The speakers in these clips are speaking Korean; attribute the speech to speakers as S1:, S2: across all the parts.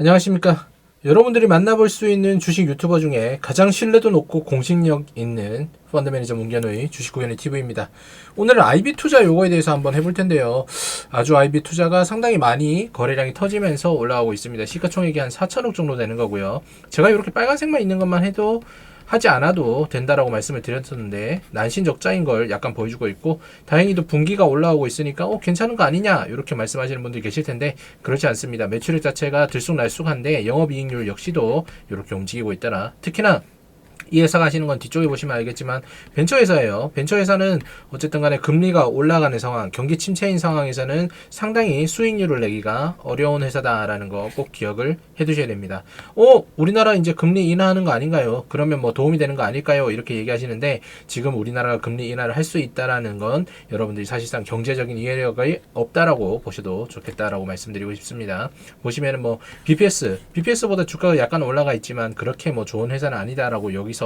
S1: 안녕하십니까. 여러분들이 만나볼 수 있는 주식 유튜버 중에 가장 신뢰도 높고 공식력 있는 펀드 매니저 문견의 주식구현의 TV입니다. 오늘은 IB 투자 요거에 대해서 한번 해볼 텐데요. 아주 IB 투자가 상당히 많이 거래량이 터지면서 올라오고 있습니다. 시가총액이 한 4천억 정도 되는 거고요. 제가 이렇게 빨간색만 있는 것만 해도 하지 않아도 된다라고 말씀을 드렸었는데 난신적자인 걸 약간 보여주고 있고, 다행히도 분기가 올라오고 있으니까 괜찮은 거 아니냐 이렇게 말씀하시는 분들이 계실 텐데 그렇지 않습니다. 매출액 자체가 들쑥날쑥한데 영업이익률 역시도 이렇게 움직이고 있더라. 특히나 이 회사가 하시는 건 뒤쪽에 보시면 알겠지만 벤처회사예요. 벤처회사는 어쨌든 간에 금리가 올라가는 상황, 경기 침체인 상황에서는 상당히 수익률을 내기가 어려운 회사다라는 거 꼭 기억을 해두셔야 됩니다. 우리나라 이제 금리 인하하는 거 아닌가요? 그러면 뭐 도움이 되는 거 아닐까요? 이렇게 얘기하시는데, 지금 우리나라가 금리 인하를 할 수 있다라는 건 여러분들이 사실상 경제적인 이해력이 없다라고 보셔도 좋겠다라고 말씀드리고 싶습니다. 보시면은 뭐 BPS보다 주가가 약간 올라가 있지만 그렇게 뭐 좋은 회사는 아니다라고 여기서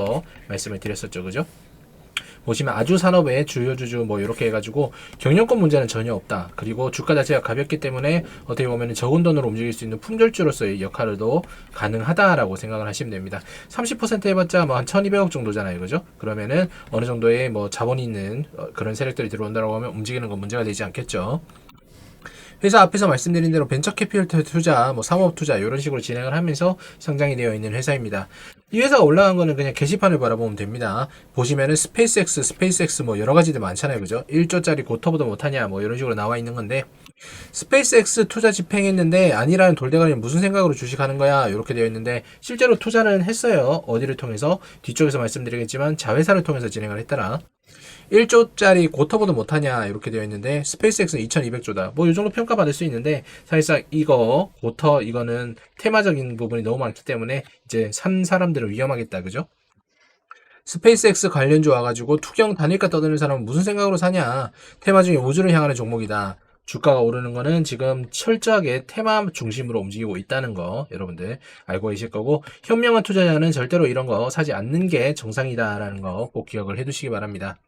S1: 말씀을 드렸었죠. 그죠? 보시면 아주 산업의 주요 주주 뭐 이렇게 해가지고 경영권 문제는 전혀 없다. 그리고 주가 자체가 가볍기 때문에 어떻게 보면 적은 돈으로 움직일 수 있는 품절주로서의 역할도 가능하다라고 생각을 하시면 됩니다. 30% 해봤자 뭐 한 1200억 정도잖아요. 그죠? 그러면은 어느 정도의 뭐 자본이 있는 그런 세력들이 들어온다고 하면 움직이는 건 문제가 되지 않겠죠. 회사 앞에서 말씀드린 대로 벤처 캐피털 투자, 뭐 상업 투자 이런 식으로 진행을 하면서 상장이 되어 있는 회사입니다. 이 회사가 올라간 거는 그냥 게시판을 바라보면 됩니다. 보시면은 스페이스X 뭐 여러 가지들 많잖아요. 그죠? 1조짜리 고터보다 못하냐 뭐 이런 식으로 나와 있는 건데, 스페이스X 투자 집행했는데 아니라는 돌대가리 무슨 생각으로 주식하는 거야 이렇게 되어 있는데, 실제로 투자는 했어요. 어디를 통해서? 뒤쪽에서 말씀드리겠지만 자회사를 통해서 진행을 했더라. 1조짜리 고터보다 못하냐 이렇게 되어 있는데, 스페이스X는 2200조다 뭐 이 정도 평가받을 수 있는데, 사실상 이거 고터 이거는 테마적인 부분이 너무 많기 때문에 이제 산 사람들은 위험하겠다. 그죠? 스페이스X 관련주 와가지고 투경 단일가 떠드는 사람은 무슨 생각으로 사냐. 테마 중에 우주를 향하는 종목이다. 주가가 오르는 거는 지금 철저하게 테마 중심으로 움직이고 있다는 거 여러분들 알고 계실 거고, 현명한 투자자는 절대로 이런 거 사지 않는 게 정상이다라는 거 꼭 기억을 해두시기 바랍니다.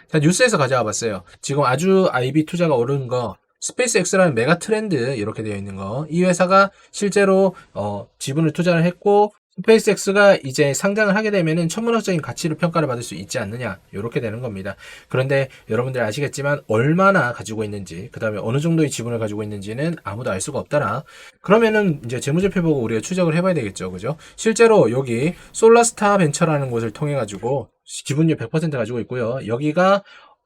S1: 자, 뉴스에서 가져와 봤어요. 지금 아주 IB 투자가 오르는 거, 스페이스X라는 메가 트렌드 이렇게 되어 있는 거. 이 회사가 실제로 지분을 투자를 했고, 스페이스X가 이제 상장을 하게 되면은 천문학적인 가치로 평가를 받을 수 있지 않느냐 이렇게 되는 겁니다. 그런데 여러분들 아시겠지만 얼마나 가지고 있는지, 그 다음에 어느 정도의 지분을 가지고 있는지는 아무도 알 수가 없더라. 그러면은 이제 재무제표 보고 우리가 추적을 해봐야 되겠죠. 그죠? 실제로 여기 솔라스타 벤처라는 곳을 통해 가지고 지분율 100% 가지고 있고요. 여기가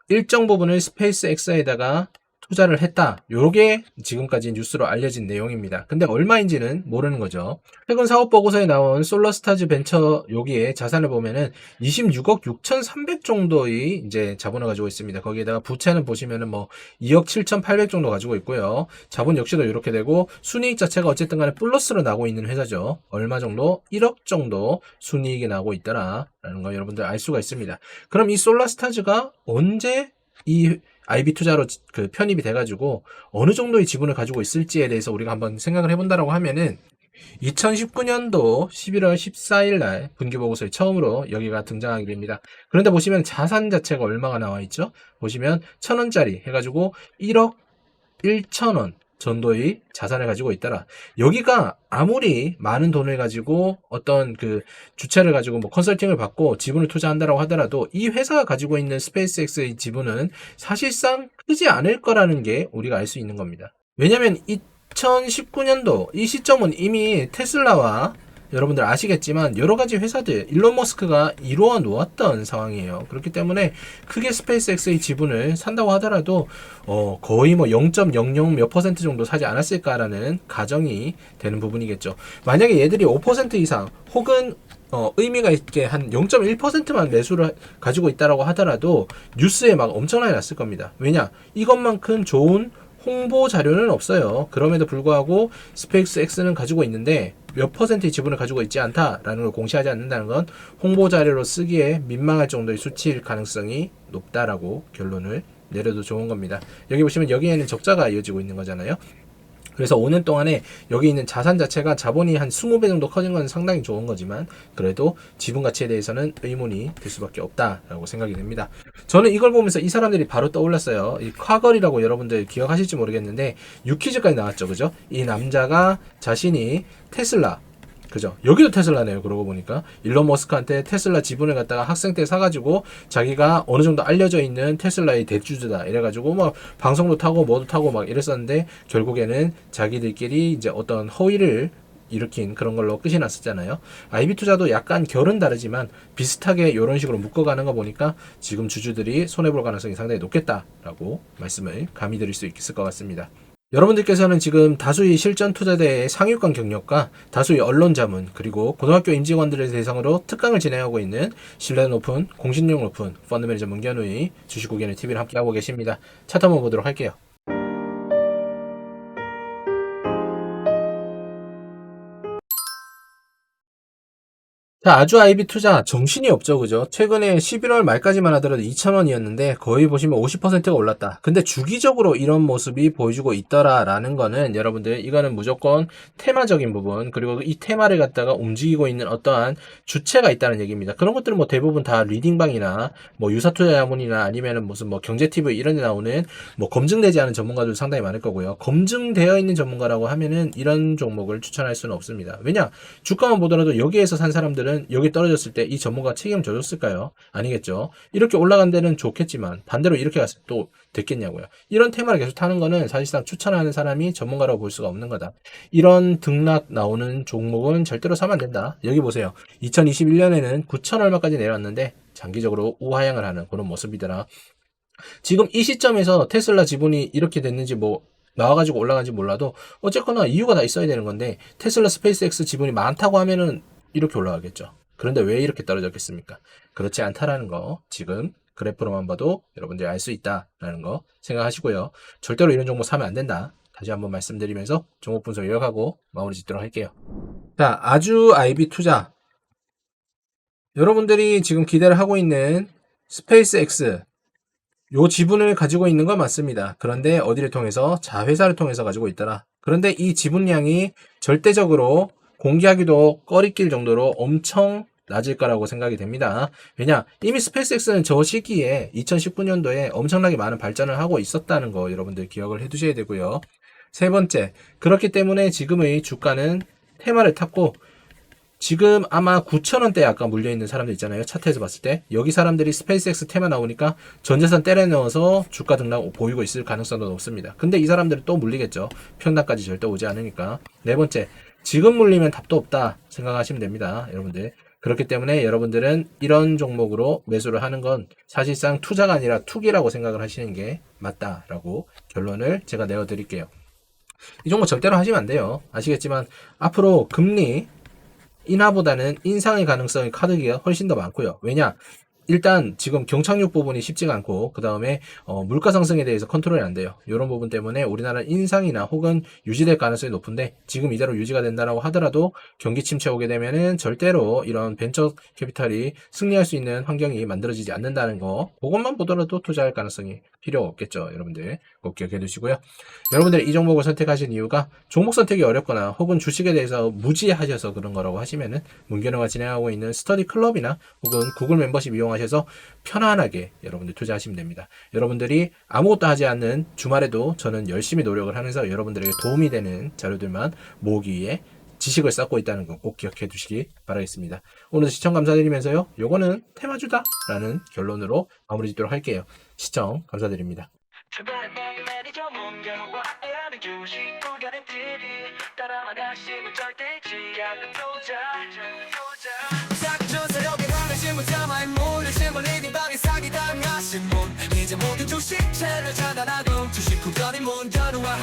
S1: 일정 부분을 스페이스X에다가 투자를 했다. 요게 지금까지 뉴스로 알려진 내용입니다. 근데 얼마인지는 모르는 거죠. 최근 사업 보고서에 나온 솔라스타즈 벤처 여기에 자산을 보면은 26억 6,300 정도의 이제 자본을 가지고 있습니다. 거기에다가 부채는 보시면은 뭐 2억 7,800 정도 가지고 있고요. 자본 역시도 이렇게 되고, 순이익 자체가 어쨌든 간에 플러스로 나고 있는 회사죠. 얼마 정도? 1억 정도 순이익이 나고 있더라라는 거 여러분들 알 수가 있습니다. 그럼 이 솔라스타즈가 언제 이 IB 투자로 그 편입이 돼가지고 어느 정도의 지분을 가지고 있을지에 대해서 우리가 한번 생각을 해본다라고 하면은, 2019년도 11월 14일 날 분기보고서에 처음으로 여기가 등장하게 됩니다. 그런데 보시면 자산 자체가 얼마가 나와 있죠? 보시면 1,000원짜리 해가지고 1억 1천원 정도의 자산을 가지고 있더라. 여기가 아무리 많은 돈을 가지고 어떤 그 주체를 가지고 뭐 컨설팅을 받고 지분을 투자한다라고 하더라도 이 회사가 가지고 있는 스페이스X의 지분은 사실상 크지 않을 거라는 게 우리가 알 수 있는 겁니다. 왜냐면 2019년도 이 시점은 이미 테슬라와 여러분들 아시겠지만 여러 가지 회사들 일론 머스크가 이루어 놓았던 상황이에요. 그렇기 때문에 크게 스페이스X의 지분을 산다고 하더라도 거의 뭐 0.00 몇 퍼센트 정도 사지 않았을까라는 가정이 되는 부분이겠죠. 만약에 얘들이 5% 이상 혹은 의미가 있게 한 0.1%만 매수를 가지고 있다라고 하더라도 뉴스에 막 엄청나게 났을 겁니다. 왜냐? 이것만큼 좋은 홍보 자료는 없어요. 그럼에도 불구하고 스페이스X는 가지고 있는데 몇 퍼센트의 지분을 가지고 있지 않다라는 걸 공시하지 않는다는 건 홍보 자료로 쓰기에 민망할 정도의 수치일 가능성이 높다라고 결론을 내려도 좋은 겁니다. 여기 보시면 여기에는 적자가 이어지고 있는 거잖아요. 그래서 5년 동안에 여기 있는 자산 자체가 자본이 한 20배 정도 커진 건 상당히 좋은 거지만 그래도 지분 가치에 대해서는 의문이 들 수밖에 없다라고 생각이 됩니다. 저는 이걸 보면서 이 사람들이 바로 떠올랐어요. 이 콰걸이라고 여러분들 기억하실지 모르겠는데 유퀴즈까지 나왔죠. 그죠? 이 남자가 자신이 테슬라 그죠? 여기도 테슬라네요. 그러고 보니까 일론 머스크한테 테슬라 지분을 갖다가 학생 때 사가지고 자기가 어느 정도 알려져 있는 테슬라의 대주주다 이래가지고 막 방송도 타고 뭐도 타고 막 이랬었는데 결국에는 자기들끼리 이제 어떤 허위를 일으킨 그런 걸로 끝이 났었잖아요. IB 투자도 약간 결은 다르지만 비슷하게 이런 식으로 묶어가는 거 보니까 지금 주주들이 손해볼 가능성이 상당히 높겠다라고 말씀을 감히 드릴 수 있을 것 같습니다. 여러분들께서는 지금 다수의 실전 투자대의 상위권 경력과 다수의 언론 자문 그리고 고등학교 임직원들을 대상으로 특강을 진행하고 있는 신뢰도 높은 공신력 높은 펀드 매니저 문견우의 주식고객의 TV를 함께하고 계십니다. 차트 한번 보도록 할게요. 자, 아주 IB 투자 정신이 없죠, 그죠? 최근에 11월 말까지만 하더라도 2,000원이었는데 거의 보시면 50%가 올랐다. 근데 주기적으로 이런 모습이 보여주고 있더라라는 거는 여러분들 이거는 무조건 테마적인 부분 그리고 이 테마를 갖다가 움직이고 있는 어떠한 주체가 있다는 얘기입니다. 그런 것들은 뭐 대부분 다 리딩방이나 뭐 유사투자자문이나 아니면은 무슨 뭐 경제TV 이런 데 나오는 뭐 검증되지 않은 전문가들 상당히 많을 거고요. 검증되어 있는 전문가라고 하면은 이런 종목을 추천할 수는 없습니다. 왜냐? 주가만 보더라도 여기에서 산 사람들은 여기 떨어졌을 때 이 전문가 책임 져줬을까요? 아니겠죠. 이렇게 올라간 데는 좋겠지만 반대로 이렇게 갔을 때 또 됐겠냐고요. 이런 테마를 계속 타는 거는 사실상 추천하는 사람이 전문가라고 볼 수가 없는 거다. 이런 등락 나오는 종목은 절대로 사면 안 된다. 여기 보세요. 2021년에는 9천 얼마까지 내려왔는데 장기적으로 우하향을 하는 그런 모습이더라. 지금 이 시점에서 테슬라 지분이 이렇게 됐는지 뭐 나와가지고 올라간지 몰라도 어쨌거나 이유가 다 있어야 되는 건데 테슬라 스페이스X 지분이 많다고 하면은 이렇게 올라가겠죠. 그런데 왜 이렇게 떨어졌겠습니까? 그렇지 않다라는 거 지금 그래프로만 봐도 여러분들이 알 수 있다라는 거 생각하시고요. 절대로 이런 종목 사면 안 된다. 다시 한번 말씀드리면서 종목 분석 요약하고 마무리 짓도록 할게요. 자, 아주 IB 투자. 여러분들이 지금 기대를 하고 있는 스페이스X 요 지분을 가지고 있는 건 맞습니다. 그런데 어디를 통해서? 자회사를 통해서 가지고 있더라. 그런데 이 지분량이 절대적으로 공개하기도 꺼리낄 정도로 엄청 낮을 거라고 생각이 됩니다. 왜냐? 이미 스페이스X는 저 시기에 2019년도에 엄청나게 많은 발전을 하고 있었다는 거 여러분들 기억을 해 두셔야 되고요. 세 번째, 그렇기 때문에 지금의 주가는 테마를 탔고 지금 아마 9,000원대에 아까 물려있는 사람들 있잖아요. 차트에서 봤을 때. 여기 사람들이 스페이스X 테마 나오니까 전재산 때려 넣어서 주가 등락 보이고 있을 가능성도 높습니다. 근데 이 사람들은 또 물리겠죠. 평단까지 절대 오지 않으니까. 네 번째, 지금 물리면 답도 없다 생각하시면 됩니다. 여러분들. 그렇기 때문에 여러분들은 이런 종목으로 매수를 하는 건 사실상 투자가 아니라 투기라고 생각을 하시는 게 맞다라고 결론을 제가 내어드릴게요. 이 종목 절대로 하시면 안 돼요. 아시겠지만 앞으로 금리 인하보다는 인상의 가능성이 카드기가 훨씬 더 많고요. 왜냐? 일단 지금 경착륙 부분이 쉽지가 않고 그 다음에 물가 상승에 대해서 컨트롤이 안 돼요. 이런 부분 때문에 우리나라 인상이나 혹은 유지될 가능성이 높은데 지금 이대로 유지가 된다라고 하더라도 경기 침체 오게 되면은 절대로 이런 벤처 캐피탈이 승리할 수 있는 환경이 만들어지지 않는다는 거 그것만 보더라도 투자할 가능성이 필요 없겠죠. 여러분들 꼭 기억해 두시고요. 여러분들이 이 종목을 선택하신 이유가 종목 선택이 어렵거나 혹은 주식에 대해서 무지하셔서 그런 거라고 하시면은 문견호가 진행하고 있는 스터디 클럽이나 혹은 구글 멤버십 이용하셔서 편안하게 여러분들 투자하시면 됩니다. 여러분들이 아무것도 하지 않는 주말에도 저는 열심히 노력을 하면서 여러분들에게 도움이 되는 자료들만 모으기 위해 지식을 쌓고 있다는 거 꼭 기억해 두시기 바라겠습니다. 오늘 시청 감사드리면서요. 요거는 테마주다 라는 결론으로 마무리 짓도록 할게요. 시청 감사드립니다.
S2: 이제 모든 주식 채널 차단하고 주식 구간이 문전우와